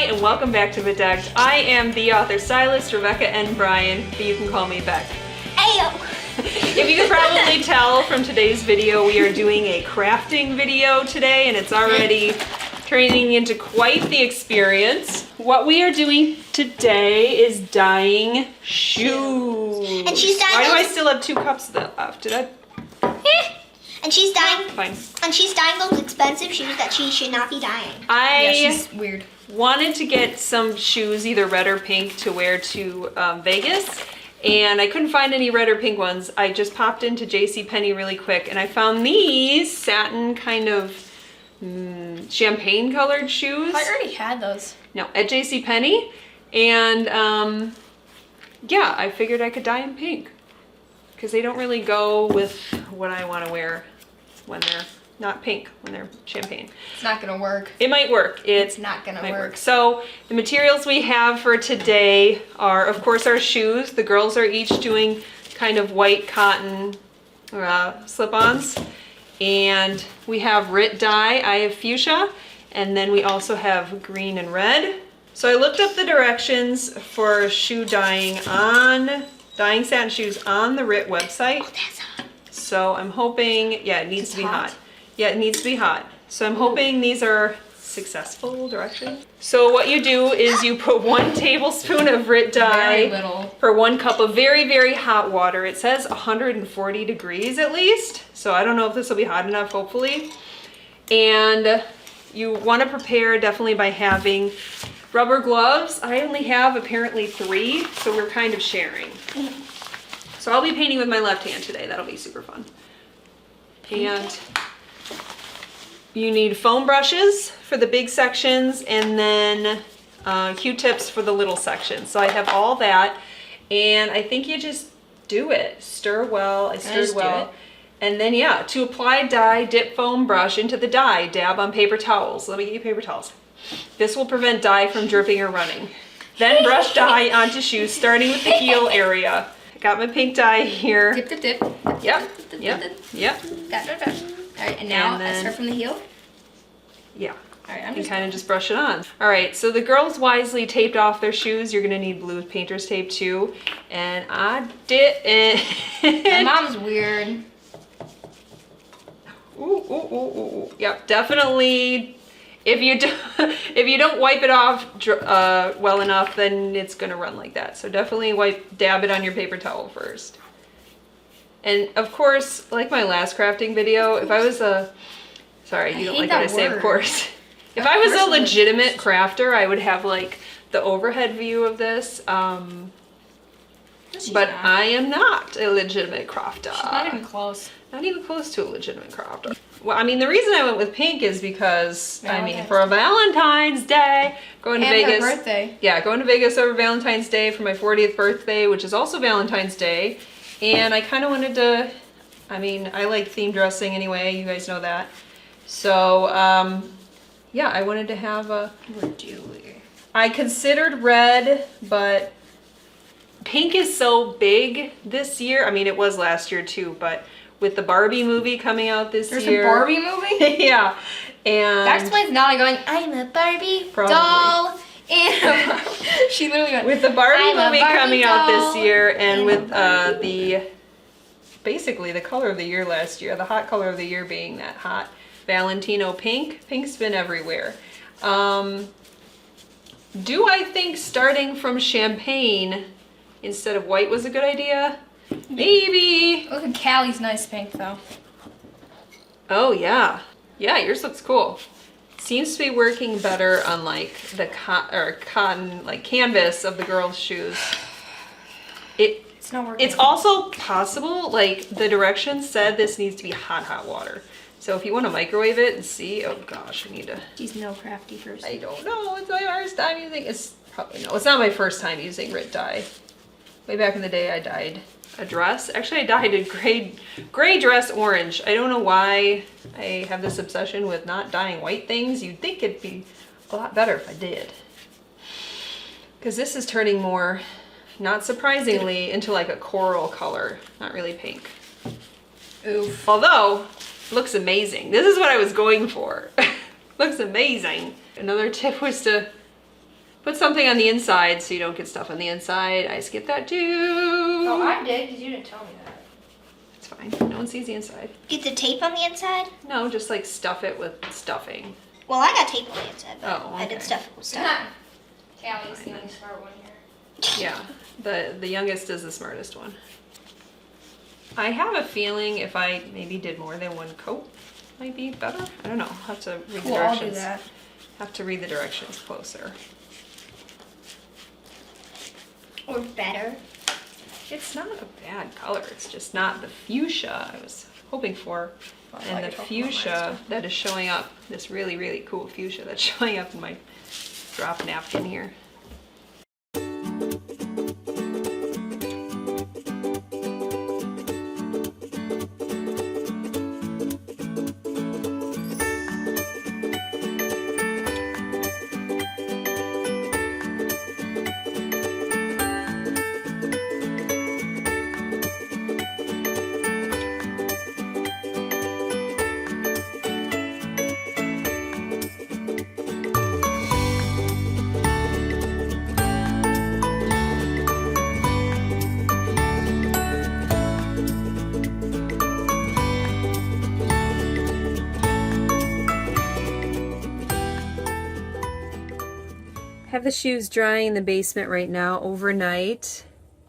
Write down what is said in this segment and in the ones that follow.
and welcome back to Bedecked. I am the author stylist, Rebecca N. Bryan, but you can call me Beck. Ayo! If you can probably tell from today's video, we are doing a crafting video today, and it's already turning into quite the experience. What we are doing today is dyeing shoes. And she's dyeing. Why do I still have 2 cups left? Did I? And she's dyeing. Fine. And she's dyeing those expensive shoes that she should not be dyeing. Yeah, she's weird. Wanted to get some shoes, either red or pink, to wear to Vegas, and I couldn't find any red or pink ones. I just popped into JCPenney really quick, and I found these satin kind of champagne colored shoes. I already had those. No, at JCPenney, and yeah, I figured I could dye them pink because they don't really go with what I want to wear when they're not pink, when they're champagne. It's not gonna work. It might work. It's not gonna work. So the materials we have for today are, of course, our shoes. The girls are each doing kind of white cotton slip-ons. And we have Rit dye. I have fuchsia. And then we also have green and red. So I looked up the directions for shoe dyeing satin shoes on the Rit website. Oh, that's hot. So I'm hoping, yeah, it needs to be hot. hot? Yeah, it needs to be hot. So I'm hoping these are successful directions. So what you do is you put 1 tablespoon of Rit dye Very little. for 1 cup of very, very hot water. It says 140 degrees at least. So I don't know if this will be hot enough, hopefully. And you want to prepare definitely by having rubber gloves. I only have apparently 3, so we're kind of sharing. So I'll be painting with my left hand today. That'll be super fun. And you need foam brushes for the big sections, and then Q-tips for the little sections. So I have all that, and I think you just do it. Stir well. I stirred well. And then, yeah, to apply dye, dip foam brush into the dye. Dab on paper towels. Let me get you paper towels. This will prevent dye from dripping or running. Then brush dye onto shoes, starting with the heel area. I got my pink dye here. Dip, dip, dip. Yep. Dip, Yep. dip, dip. Yep. Got it. All right, and now I start from the heel. Yeah. All right, I'm You just kind of just brush it on. All right, so the girls wisely taped off their shoes. You're gonna need blue painter's tape too. And I did My mom's weird. Ooh. Yep, definitely. If you don't wipe it off well enough, then it's gonna run like that. So definitely dab it on your paper towel first. And of course, like my last crafting video, if I was sorry, you don't like what I say, of course. If I was a legitimate crafter, I would have like the overhead view of this. But I am not a legitimate crafter. She's not even close. Not even close to a legitimate crafter. Well, I mean, the reason I went with pink is because, for a Valentine's Day, going to Vegas. Her birthday. Yeah, going to Vegas over Valentine's Day for my 40th birthday, which is also Valentine's Day. And I kind of wanted to, I like theme dressing anyway, you guys know that. So, yeah, I wanted to have I considered red, but pink is so big this year. I mean, it was last year too, but with the Barbie movie coming out this year. There's a Barbie movie? Yeah. And that explains Nala going, I'm a Barbie doll. And she literally went, with the Barbie movie coming out this year, and with basically the color of the year last year, the hot color of the year being that hot Valentino pink. Pink's been everywhere. Do I think starting from champagne instead of white was a good idea? Maybe. Look at Callie's nice pink though. Oh yeah. Yeah, yours looks cool. Seems to be working better on like the cotton, like canvas of the girls' shoes. It's not working. It's also possible, like the directions said this needs to be hot water. So if you want to microwave it and see, oh gosh, I need to. She's no crafty person. I don't know. It's my first time using. It's not my first time using Rit dye. Way back in the day, I dyed a dress. Actually, I dyed a gray dress orange. I don't know why I have this obsession with not dyeing white things. You'd think it'd be a lot better if I did. Because this is turning more, not surprisingly, into like a coral color. Not really pink. Oof. Although, looks amazing. This is what I was going for. Looks amazing. Another tip was to Put something on the inside so you don't get stuff on the inside. I skipped that too. Oh, I did because you didn't tell me that. It's fine. No one sees the inside. Get the tape on the inside? No, just like stuff it with stuffing. Well, I got tape on the inside, but Oh, I did okay. stuff it with stuff. Callie's the only smart one here. Yeah, the youngest is the smartest one. I have a feeling if I maybe did more than one coat, might be better. I don't know. I'll have to read the Cool, I'll do directions. that. Have to read the directions closer. Or better. It's not a bad color. It's just not the fuchsia I was hoping for. Well, And the fuchsia that is showing up, this really, really cool fuchsia that's showing up in my drop napkin here. Have the shoes drying in the basement right now overnight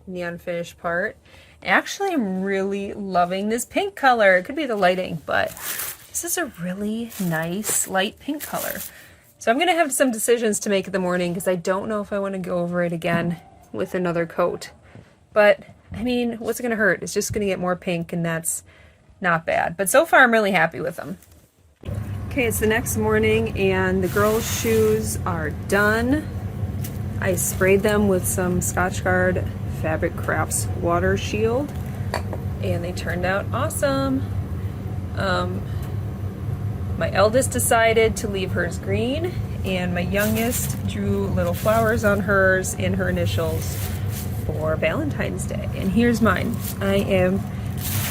in the unfinished part. Actually, I'm really loving this pink color. It could be the lighting, but this is a really nice light pink color. So I'm gonna have some decisions to make in the morning because I don't know if I want to go over it again with another coat. But I mean, what's it gonna hurt? It's just gonna get more pink and that's not bad. But so far I'm really happy with them. Okay, it's the next morning and the girls' shoes are done. I sprayed them with some Scotchgard Fabric Crafts Water Shield and they turned out awesome. My eldest decided to leave hers green and my youngest drew little flowers on hers in her initials for Valentine's Day. And here's mine. I am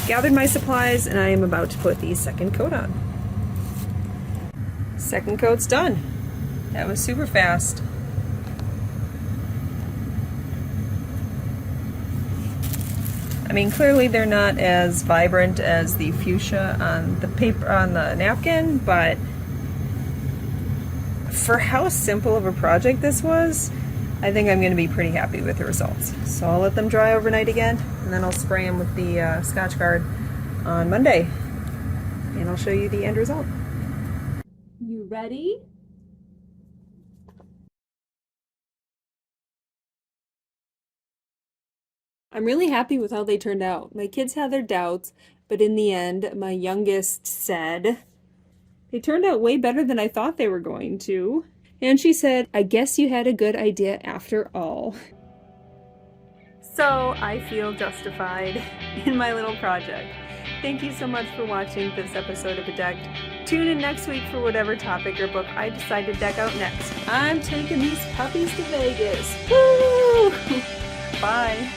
gathered my supplies and I am about to put the second coat on. Second coat's done. That was super fast. I mean, clearly they're not as vibrant as the fuchsia on the paper, on the napkin, but for how simple of a project this was, I think I'm going to be pretty happy with the results. So I'll let them dry overnight again, and then I'll spray them with the Scotchgard on Monday, and I'll show you the end result. You ready? I'm really happy with how they turned out. My kids had their doubts, but in the end, my youngest said, they turned out way better than I thought they were going to. And she said, I guess you had a good idea after all. So I feel justified in my little project. Thank you so much for watching this episode of Bedecked. Tune in next week for whatever topic or book I decide to deck out next. I'm taking these puppies to Vegas. Woo! Bye.